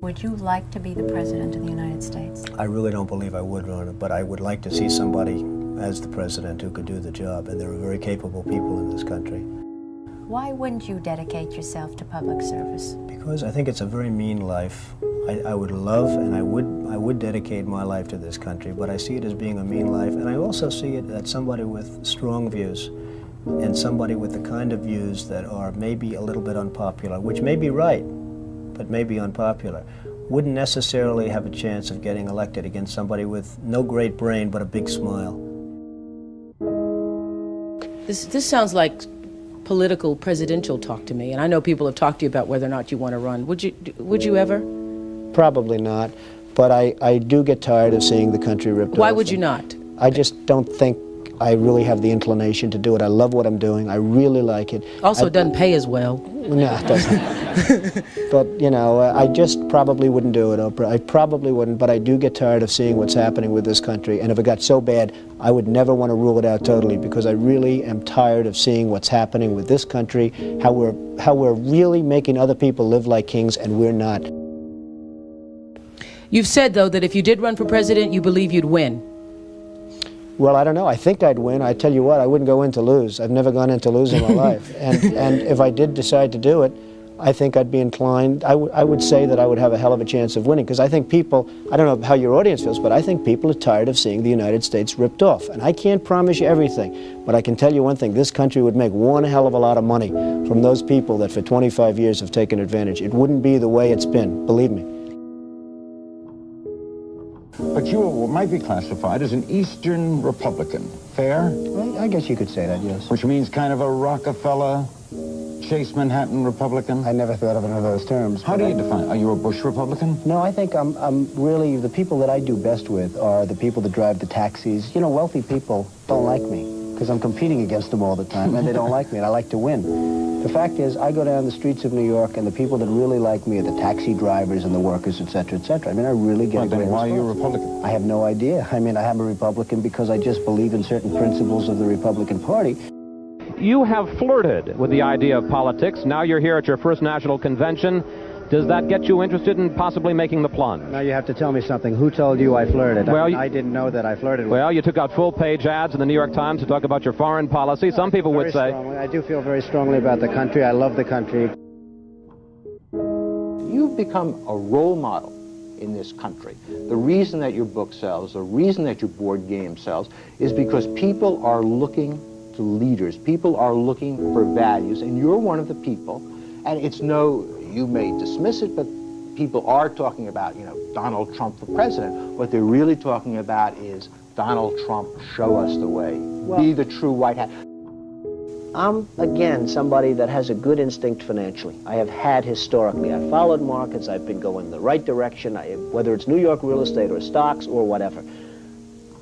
Would you like to be the President of the United States? I really don't believe I would run it, but I would like to see somebody as the President who could do the job, and there are very capable people in this country. Why wouldn't you dedicate yourself to public service? Because I think it's a very mean life. I would love and I would dedicate my life to this country, but I see it as being a mean life, and I also see it as somebody with strong views and somebody with the kind of views that are maybe a little bit unpopular, which may be right, but may be unpopular, wouldn't necessarily have a chance of getting elected against somebody with no great brain but a big smile. This sounds like political presidential talk to me, and I know people have talked to you about whether or not you want to run. Would you ever? Probably not, but I do get tired of seeing the country ripped off. Why would you not? I just don't think I really have the inclination to do it. I love what I'm doing. I really like it. Also, it doesn't pay as well. No, it doesn't. But, you know, I just probably wouldn't do it, Oprah. I probably wouldn't, but I do get tired of seeing what's happening with this country. And if it got so bad, I would never want to rule it out totally, because I really am tired of seeing what's happening with this country, how we're really making other people live like kings, and we're not. You've said, though, that if you did run for president, you believe you'd win. Well, I don't know. I think I'd win. I tell you what, I wouldn't go in to lose. I've never gone in to lose in my life. And if I did decide to do it, I think I'd be inclined, I would say that I would have a hell of a chance of winning, because I think people, I don't know how your audience feels, but I think people are tired of seeing the United States ripped off. And I can't promise you everything, but I can tell you one thing: this country would make one hell of a lot of money from those people that for 25 years have taken advantage. It wouldn't be the way it's been, believe me. But you might be classified as an Eastern Republican. Fair? Well, I guess you could say that, yes. Which means kind of a Rockefeller, Chase Manhattan Republican? I never thought of it in those terms. How do you define it? Are you a Bush Republican? No, I think I'm really, the people that I do best with are the people that drive the taxis. You know, wealthy people don't like me, because I'm competing against them all the time, and they don't like me, and I like to win. The fact is, I go down the streets of New York, and the people that really like me are the taxi drivers and the workers, etc., etc. I mean, I really get a great response. Why are you a Republican? I have no idea. I mean, I am a Republican because I just believe in certain principles of the Republican Party. You have flirted with the idea of politics. Now you're here at your first national convention. Does that get you interested in possibly making the plunge? Now you have to tell me something. Who told you I flirted? Well, I didn't know that I flirted with. Well, you took out full-page ads in the New York Times to talk about your foreign policy. Some people would say... I do feel very strongly about the country. I love the country. You've become a role model in this country. The reason that your book sells, the reason that your board game sells, is because people are looking to leaders. People are looking for values, and you're one of the people. And it's no... You may dismiss it, but people are talking about, you know, Donald Trump for president. What they're really talking about is Donald Trump, show us the way. Well, be the true white hat. I'm, again, somebody that has a good instinct financially. I have had historically. I've followed markets. I've been going in the right direction, whether it's New York real estate or stocks or whatever.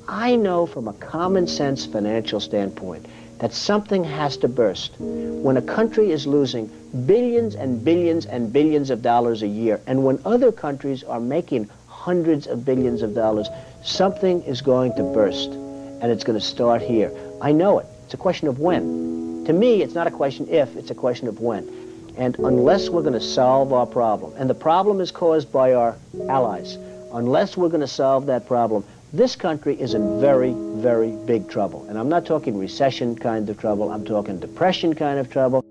I know from a common sense financial standpoint that something has to burst. When a country is losing billions and billions and billions of dollars a year, and when other countries are making hundreds of billions of dollars, something is going to burst, and it's going to start here. I know it. It's a question of when. To me, it's not a question if, it's a question of when. And unless we're going to solve our problem, and the problem is caused by our allies, unless we're going to solve that problem, this country is in very, very big trouble. And I'm not talking recession kind of trouble, I'm talking depression kind of trouble.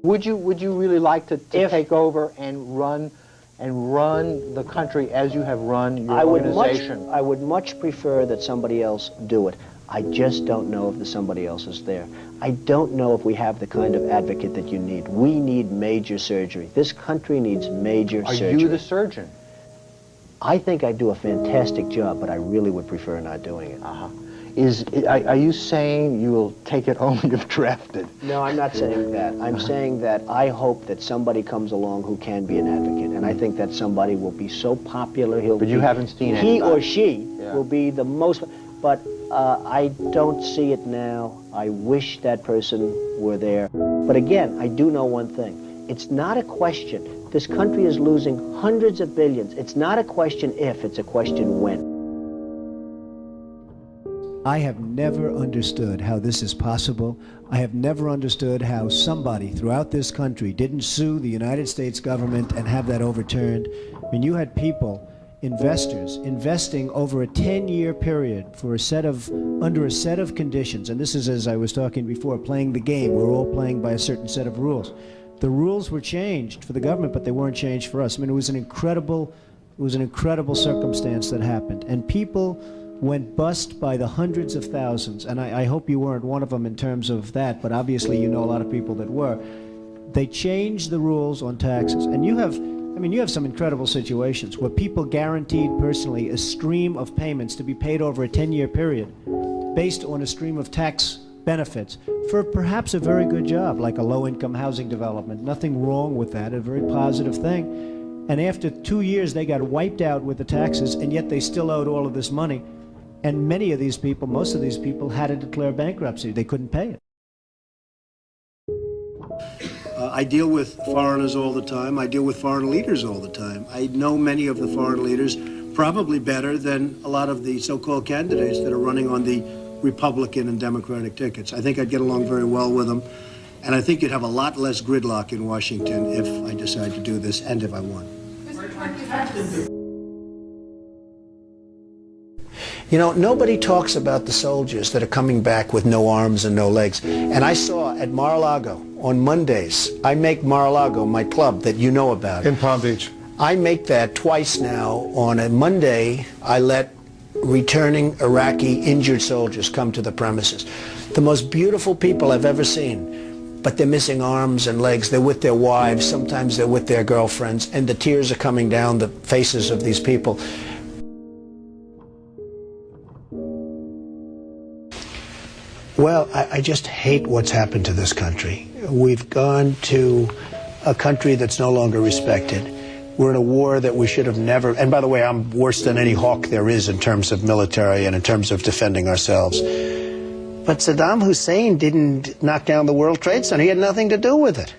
Would you really like to take over and run the country as you have run your organization? I would much prefer that somebody else do it. I just don't know if the somebody else is there. I don't know if we have the kind of advocate that you need. We need major surgery. This country needs major surgery. Are you the surgeon? I think I do a fantastic job, but I really would prefer not doing it. Are you saying you will take it only if drafted? No, I'm not saying that. I'm saying that I hope that somebody comes along who can be an advocate, and I think that somebody will be so popular, But you haven't seen he or she will be the most, but I don't see it now. I wish that person were there. But again, I do know one thing. It's not a question. This country is losing hundreds of billions. It's not a question if, it's a question when. I have never understood how this is possible. I have never understood how somebody throughout this country didn't sue the United States government and have that overturned. I mean, you had people, investors, investing over a 10-year period for under a set of conditions. And this is, as I was talking before, playing the game. We're all playing by a certain set of rules. The rules were changed for the government, but they weren't changed for us. I mean, it was an incredible circumstance that happened. And people went bust by the hundreds of thousands, and I hope you weren't one of them in terms of that, but obviously you know a lot of people that were. They changed the rules on taxes, and you have some incredible situations where people guaranteed personally a stream of payments to be paid over a 10-year period based on a stream of tax benefits for perhaps a very good job, like a low-income housing development. Nothing wrong with that, a very positive thing. And after 2 years, they got wiped out with the taxes, and yet they still owed all of this money. And many of these people, most of these people, had to declare bankruptcy. They couldn't pay it. I deal with foreigners all the time. I deal with foreign leaders all the time. I know many of the foreign leaders probably better than a lot of the so-called candidates that are running on the Republican and Democratic tickets. I think I'd get along very well with them. And I think you'd have a lot less gridlock in Washington if I decide to do this and if I won. You know, nobody talks about the soldiers that are coming back with no arms and no legs. And I saw at Mar-a-Lago on Mondays, I make Mar-a-Lago my club that you know about. In Palm Beach. I make that twice now. On a Monday, I let returning Iraqi injured soldiers come to the premises. The most beautiful people I've ever seen, but they're missing arms and legs. They're with their wives, sometimes they're with their girlfriends, and the tears are coming down the faces of these people. Well, I just hate what's happened to this country. We've gone to a country that's no longer respected. We're in a war that we should have never, and by the way, I'm worse than any hawk there is in terms of military and in terms of defending ourselves. But Saddam Hussein didn't knock down the World Trade Center. He had nothing to do with it.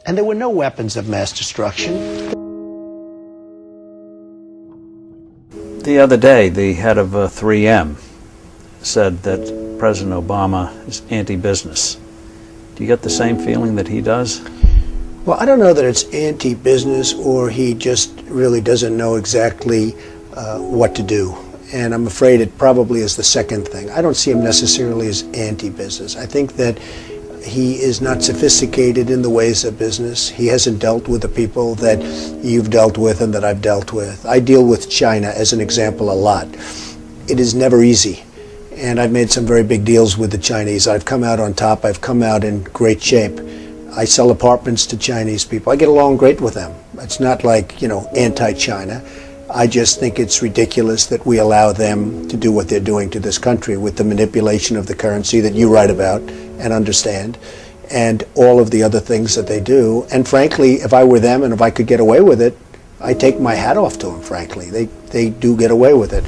And there were no weapons of mass destruction. The other day, the head of 3M said that President Obama is anti-business. Do you get the same feeling that he does? Well, I don't know that it's anti-business or he just really doesn't know exactly what to do. And I'm afraid it probably is the second thing. I don't see him necessarily as anti-business. I think that he is not sophisticated in the ways of business. He hasn't dealt with the people that you've dealt with and that I've dealt with. I deal with China, as an example, a lot. It is never easy. And I've made some very big deals with the Chinese. I've come out on top. I've come out in great shape. I sell apartments to Chinese people. I get along great with them. It's not like, you know, anti-China. I just think it's ridiculous that we allow them to do what they're doing to this country with the manipulation of the currency that you write about and understand, and all of the other things that they do. And frankly, if I were them and if I could get away with it, I take my hat off to them, frankly. They do get away with it.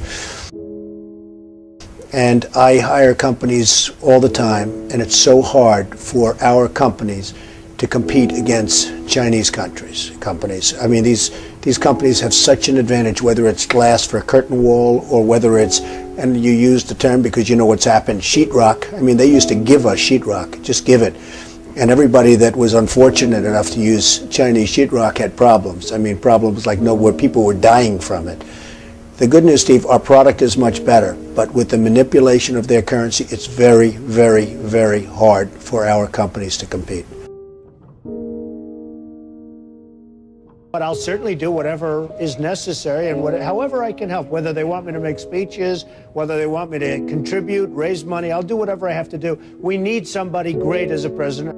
And I hire companies all the time, and it's so hard for our companies to compete against Chinese companies. I mean, these companies have such an advantage, whether it's glass for a curtain wall or whether it's, and you use the term because you know what's happened, sheetrock. I mean, they used to give us sheetrock, just give it. And everybody that was unfortunate enough to use Chinese sheetrock had problems. I mean, problems like where people were dying from it. The good news, Steve, our product is much better, but with the manipulation of their currency, it's very, very, very hard for our companies to compete. But I'll certainly do whatever is necessary and however I can help, whether they want me to make speeches, whether they want me to contribute, raise money, I'll do whatever I have to do. We need somebody great as a president.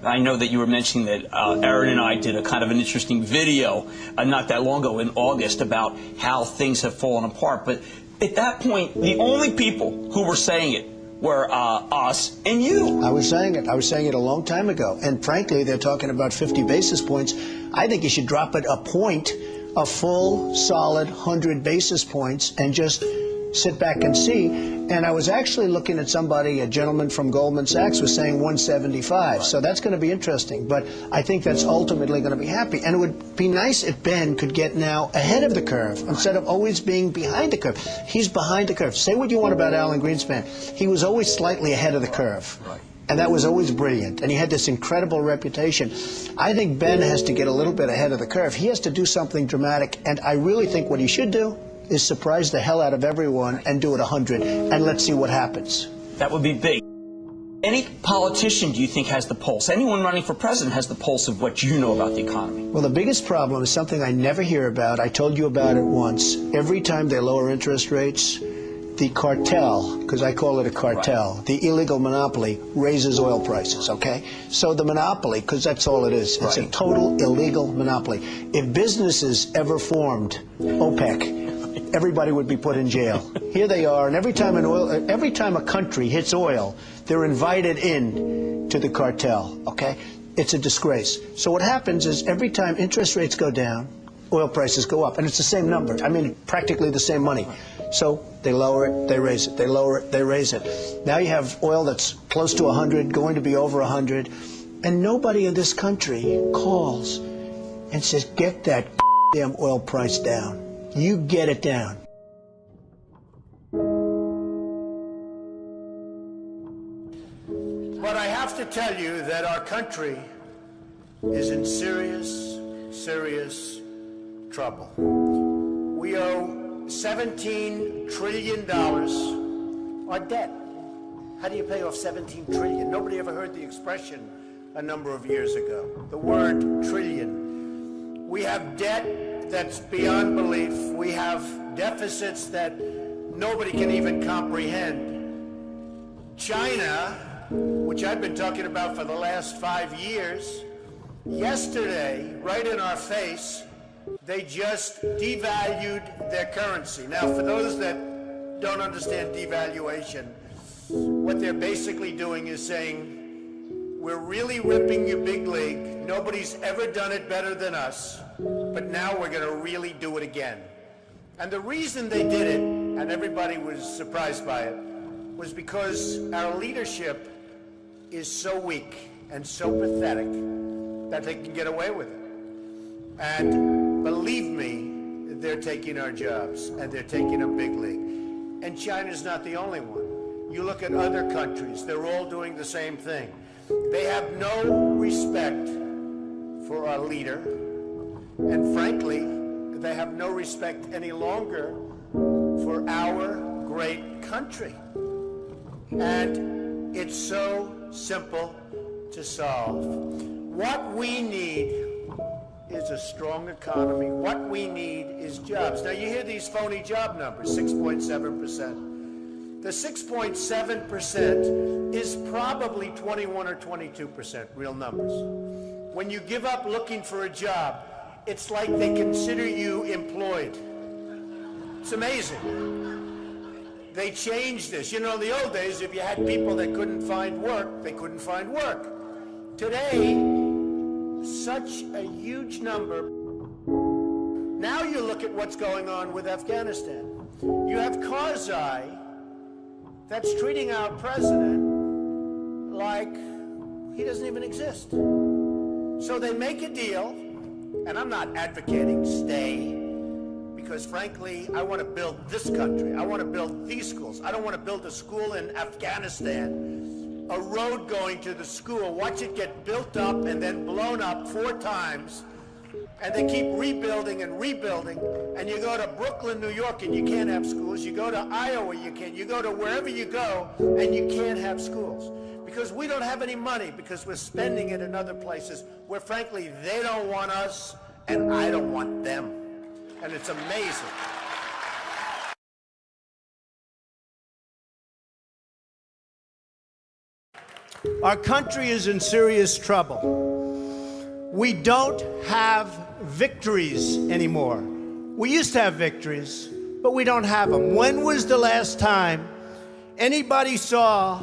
I know that you were mentioning that Aaron and I did a kind of an interesting video not that long ago in August about how things have fallen apart. But at that point, the only people who were saying it were us and you. I was saying it a long time ago. And frankly, they're talking about 50 basis points. I think you should drop it a point, a full, solid 100 basis points, and just sit back and see. And I was actually looking at somebody, a gentleman from Goldman Sachs was saying 175. So that's going to be interesting. But I think that's ultimately going to be happy. And it would be nice if Ben could get now ahead of the curve instead of always being behind the curve. He's behind the curve. Say what you want about Alan Greenspan. He was always slightly ahead of the curve. And that was always brilliant. And he had this incredible reputation. I think Ben has to get a little bit ahead of the curve. He has to do something dramatic. And I really think what he should do is surprise the hell out of everyone and do it 100, and let's see what happens. That would be big. Any politician, do you think, has the pulse? Anyone running for president has the pulse of what you know about the economy? Well, the biggest problem is something I never hear about. I told you about it once. Every time they lower interest rates, the cartel, because I call it a cartel, the illegal monopoly, raises oil prices, okay? So the monopoly, because that's all it is, it's a total illegal monopoly. If businesses ever formed OPEC, everybody would be put in jail. Here they are, and every time a country hits oil, they're invited in to the cartel, okay? It's a disgrace. So what happens is every time interest rates go down, oil prices go up, and it's the same number. I mean, practically the same money. So they lower it, they raise it, they lower it, they raise it. Now you have oil that's close to 100, going to be over 100, and nobody in this country calls and says, get that damn oil price down. You get it down. But I have to tell you that our country is in serious, serious trouble. We owe $17 trillion our debt. How do you pay off $17 trillion? Nobody ever heard the expression a number of years ago. The word trillion. We have debt that's beyond belief. We have deficits that nobody can even comprehend. China, which I've been talking about for the last 5 years, yesterday, right in our face, they just devalued their currency. Now, for those that don't understand devaluation, what they're basically doing is saying, we're really ripping you big league. Nobody's ever done it better than us. But now we're going to really do it again. And the reason they did it, and everybody was surprised by it, was because our leadership is so weak and so pathetic that they can get away with it. And believe me, they're taking our jobs, and they're taking a big league. And China's not the only one. You look at other countries, they're all doing the same thing. They have no respect for our leader. And frankly, they have no respect any longer for our great country. And it's so simple to solve. What we need is a strong economy. What we need is jobs. Now, you hear these phony job numbers, 6.7%. The 6.7% is probably 21 or 22% real numbers. When you give up looking for a job, it's like they consider you employed. It's amazing. They changed this. You know, in the old days, if you had people that couldn't find work, they couldn't find work. Today, such a huge number. Now you look at what's going on with Afghanistan. You have Karzai that's treating our president like he doesn't even exist. So they make a deal. And I'm not advocating stay, because frankly, I want to build this country. I want to build these schools. I don't want to build a school in Afghanistan, a road going to the school, watch it get built up and then blown up 4 times, and they keep rebuilding and rebuilding, and you go to Brooklyn, New York, and you can't have schools. You go to Iowa, you can't. You go to wherever you go, and you can't have schools. Because we don't have any money, because we're spending it in other places where, frankly, they don't want us, and I don't want them. And it's amazing. Our country is in serious trouble. We don't have victories anymore. We used to have victories, but we don't have them. When was the last time anybody saw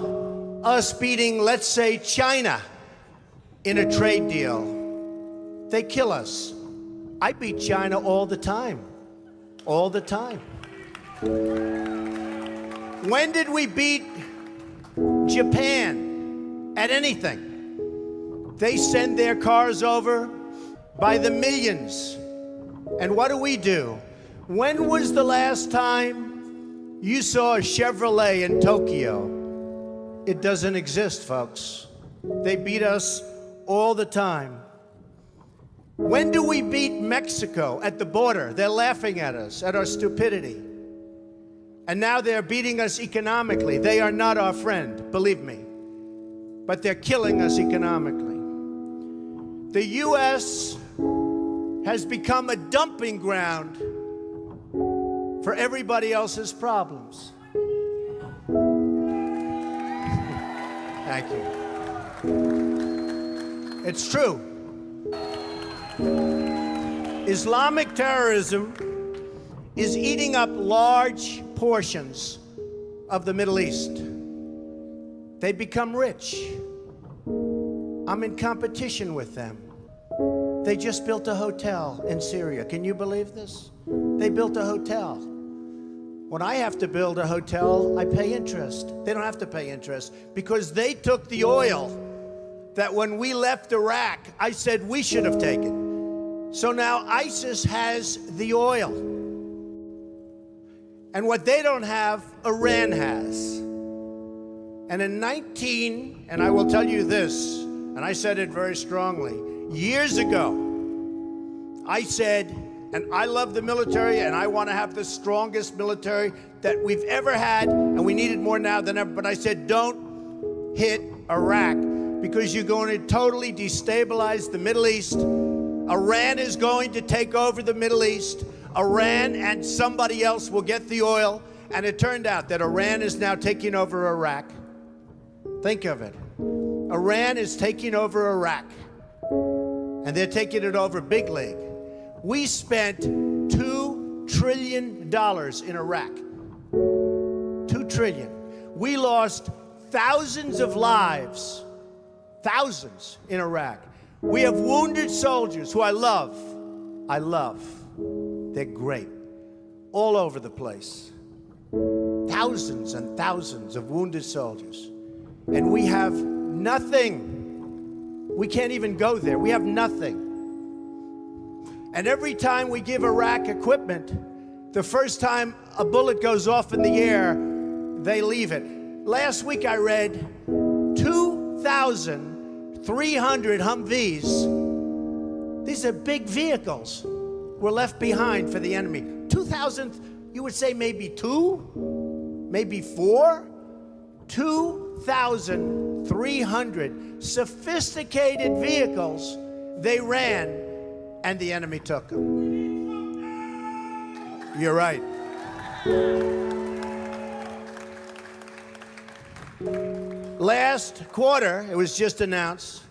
us beating, let's say, China in a trade deal? They kill us. I beat China all the time. All the time. When did we beat Japan at anything? They send their cars over by the millions. And what do? When was the last time you saw a Chevrolet in Tokyo? It doesn't exist, folks. They beat us all the time. When do we beat Mexico at the border? They're laughing at us, at our stupidity. And now they're beating us economically. They are not our friend, believe me. But they're killing us economically. The U.S. has become a dumping ground for everybody else's problems. Thank you. It's true. Islamic terrorism is eating up large portions of the Middle East. They become rich. I'm in competition with them. They just built a hotel in Syria. Can you believe this? They built a hotel. When I have to build a hotel, I pay interest. They don't have to pay interest because they took the oil that when we left Iraq, I said we should have taken. So now ISIS has the oil. And what they don't have, Iran has. And in and I will tell you this, and I said it very strongly, years ago, I said, and I love the military, and I want to have the strongest military that we've ever had, and we need it more now than ever, but I said, don't hit Iraq, because you're going to totally destabilize the Middle East. Iran is going to take over the Middle East. Iran and somebody else will get the oil, and it turned out that Iran is now taking over Iraq. Think of it. Iran is taking over Iraq, and they're taking it over big league. We spent $2 trillion in Iraq. $2 trillion. We lost thousands of lives, thousands in Iraq. We have wounded soldiers who I love. They're great. All over the place. Thousands and thousands of wounded soldiers. And we have nothing. We can't even go there. We have nothing. And every time we give Iraq equipment, the first time a bullet goes off in the air, they leave it. Last week I read 2,300 Humvees. These are big vehicles were left behind for the enemy. 2,000, you would say maybe 2, maybe 4. 2,300 sophisticated vehicles they ran, and the enemy took them. You're right. Last quarter, it was just announced,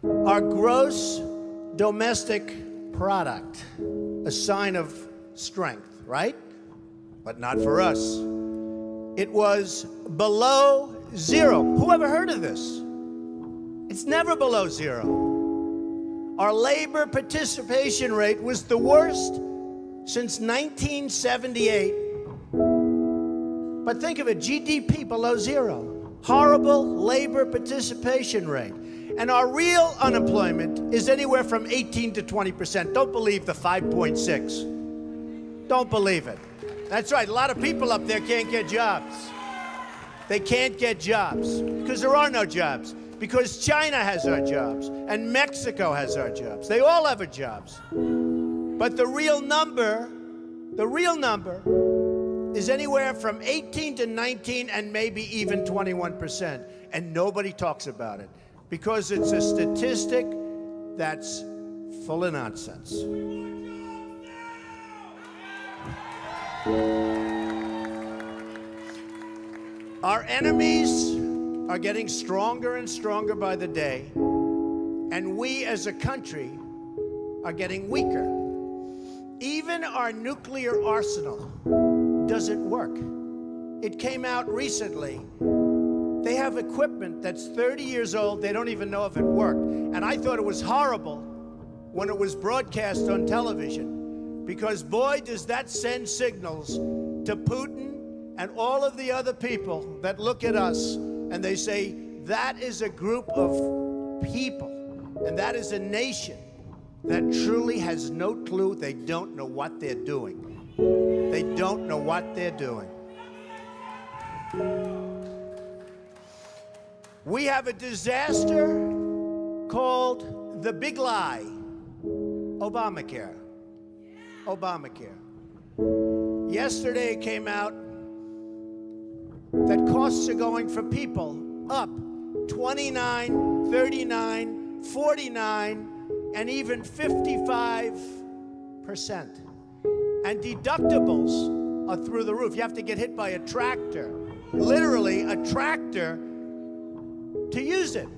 our gross domestic product, a sign of strength, right? But not for us. It was below zero. Who ever heard of this? It's never below zero. Our labor participation rate was the worst since 1978. But think of it, GDP below zero. Horrible labor participation rate. And our real unemployment is anywhere from 18 to 20%. Don't believe the 5.6. Don't believe it. That's right, a lot of people up there can't get jobs. They can't get jobs because there are no jobs. Because China has our jobs and Mexico has our jobs. They all have our jobs. But the real number is anywhere from 18 to 19 and maybe even 21%. And nobody talks about it because it's a statistic that's full of nonsense. Our enemies are getting stronger and stronger by the day, and we as a country are getting weaker. Even our nuclear arsenal doesn't work. It came out recently. They have equipment that's 30 years old. They don't even know if it worked. And I thought it was horrible when it was broadcast on television, because boy, does that send signals to Putin and all of the other people that look at us and they say, that is a group of people, and that is a nation that truly has no clue. They don't know what they're doing. They don't know what they're doing. We have a disaster called the big lie, Obamacare. Obamacare. Yesterday it came out that costs are going for people up 29, 39, 49, and even 55%. And deductibles are through the roof. You have to get hit by a tractor, literally a tractor, to use it.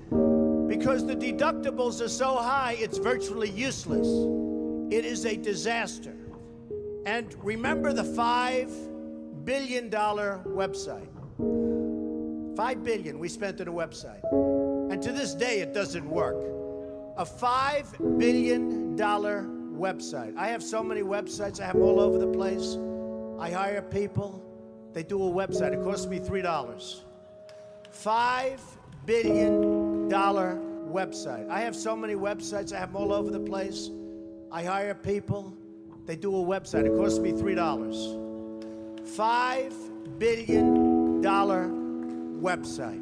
Because the deductibles are so high, it's virtually useless. It is a disaster. And remember the $5 billion website. $5 billion we spent on a website. And to this day, it doesn't work. A $5 billion website. I have so many websites. I have them all over the place. I hire people. They do a website. It costs me $3. $5 billion website. I have so many websites. I have them all over the place. I hire people. They do a website. It costs me $3. $5 billion website.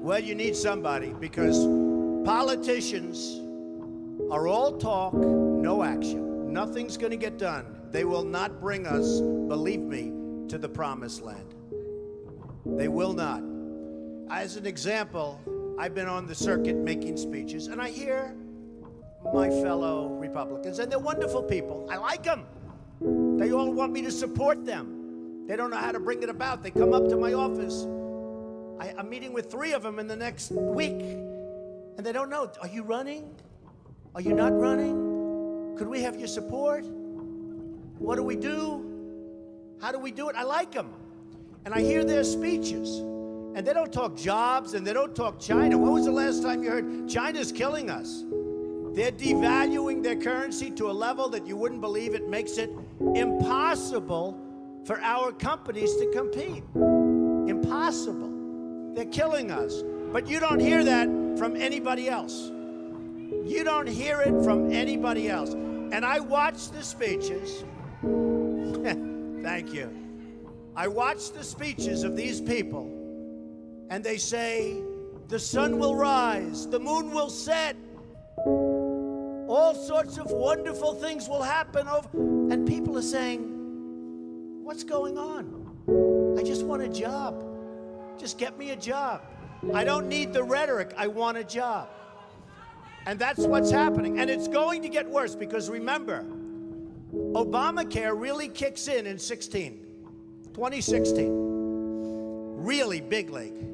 Well, you need somebody, because politicians are all talk, no action. Nothing's going to get done. They will not bring us, believe me, to the promised land. They will not. As an example, I've been on the circuit making speeches, and I hear my fellow Republicans, and they're wonderful people. I like them. They all want me to support them. They don't know how to bring it about. They come up to my office. I'm meeting with 3 of them in the next week, and they don't know. Are you running? Are you not running? Could we have your support? What do we do? How do we do it? I like them. And I hear their speeches, and they don't talk jobs, and they don't talk China. When was the last time you heard China's killing us? They're devaluing their currency to a level that you wouldn't believe. It makes it impossible for our companies to compete. Impossible. They're killing us. But you don't hear that from anybody else. You don't hear it from anybody else. And I watch the speeches. Thank you. I watch the speeches of these people, and they say, the sun will rise, the moon will set, all sorts of wonderful things will happen. And people are saying, what's going on? I just want a job. Just get me a job. I don't need the rhetoric. I want a job. And that's what's happening. And it's going to get worse, because remember, Obamacare really kicks in 2016. Really big league.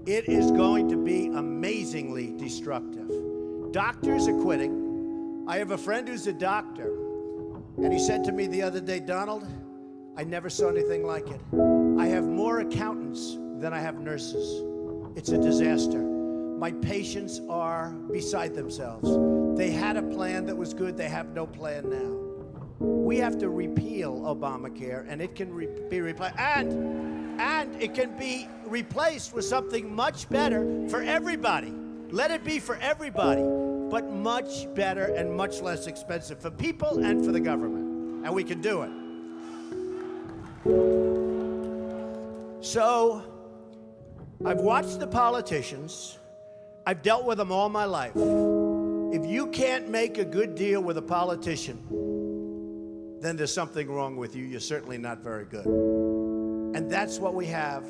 It is going to be amazingly destructive. Doctors are quitting. I have a friend who's a doctor, and he said to me the other day, Donald, I never saw anything like it. I have more accountants than I have nurses. It's a disaster. My patients are beside themselves. They had a plan that was good. They have no plan now. We have to repeal Obamacare, and it can be replaced. And it can be replaced with something much better for everybody. Let it be for everybody, but much better and much less expensive for people and for the government. And we can do it. So, I've watched the politicians. I've dealt with them all my life. If you can't make a good deal with a politician, then there's something wrong with you. You're certainly not very good. And that's what we have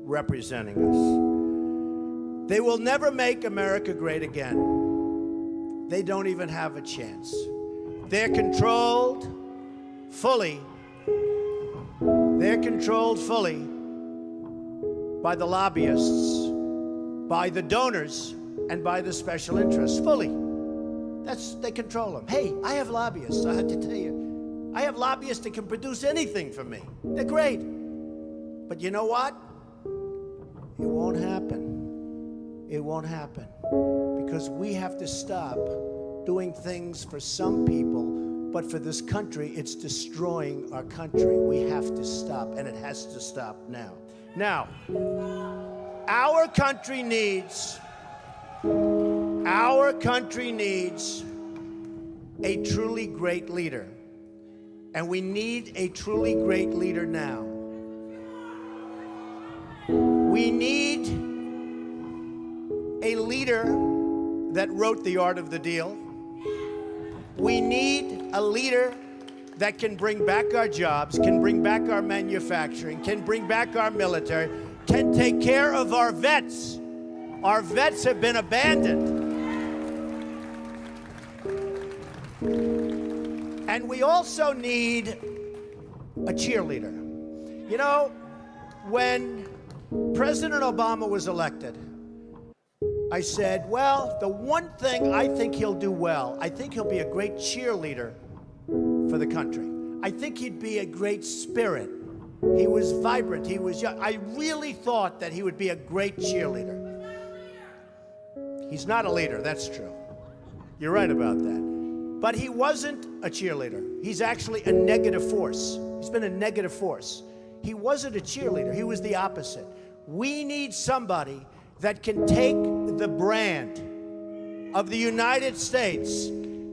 representing us. They will never make America great again. They don't even have a chance. They're controlled fully. They're controlled fully by the lobbyists, by the donors, and by the special interests, fully. They control them. Hey, I have lobbyists, I have to tell you. I have lobbyists that can produce anything for me. They're great. But you know what? It won't happen. It won't happen because we have to stop doing things for some people, but for this country, it's destroying our country. We have to stop, and it has to stop now. Now, our country needs a truly great leader, and we need a truly great leader now. We need a leader that wrote The Art of the Deal. We need a leader that can bring back our jobs, can bring back our manufacturing, can bring back our military, can take care of our vets. Our vets have been abandoned. And we also need a cheerleader. You know, when President Obama was elected, I said, well, the one thing I think he'll do well, I think he'll be a great cheerleader for the country. I think he'd be a great spirit. He was vibrant, he was young. I really thought that he would be a great cheerleader. He's not a leader, that's true. You're right about that. But he wasn't a cheerleader. He's actually a negative force. He's been a negative force. He wasn't a cheerleader, he was the opposite. We need somebody that can take the brand of the United States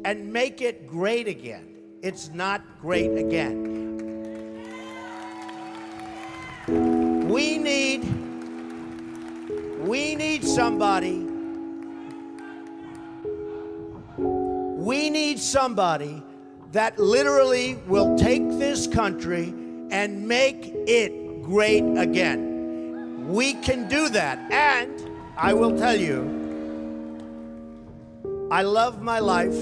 and make it great again. It's not great again. We need somebody that literally will take this country and make it great again. We can do that. And I will tell you, I love my life.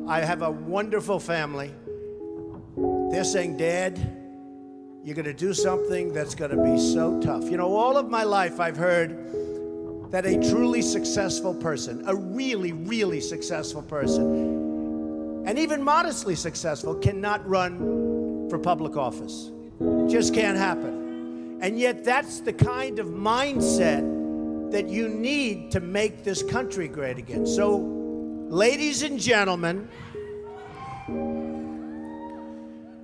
I have a wonderful family. They're saying, Dad, you're going to do something that's going to be so tough. You know, all of my life I've heard that a truly successful person, a really, really successful person, and even modestly successful, cannot run for public office. Just can't happen. And yet that's the kind of mindset that you need to make this country great again. So, ladies and gentlemen,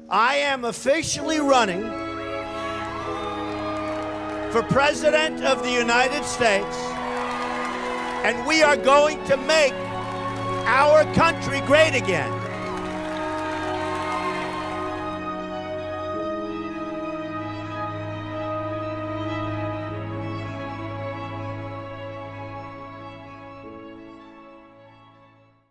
I am officially running for President of the United States, and we are going to make our country great again.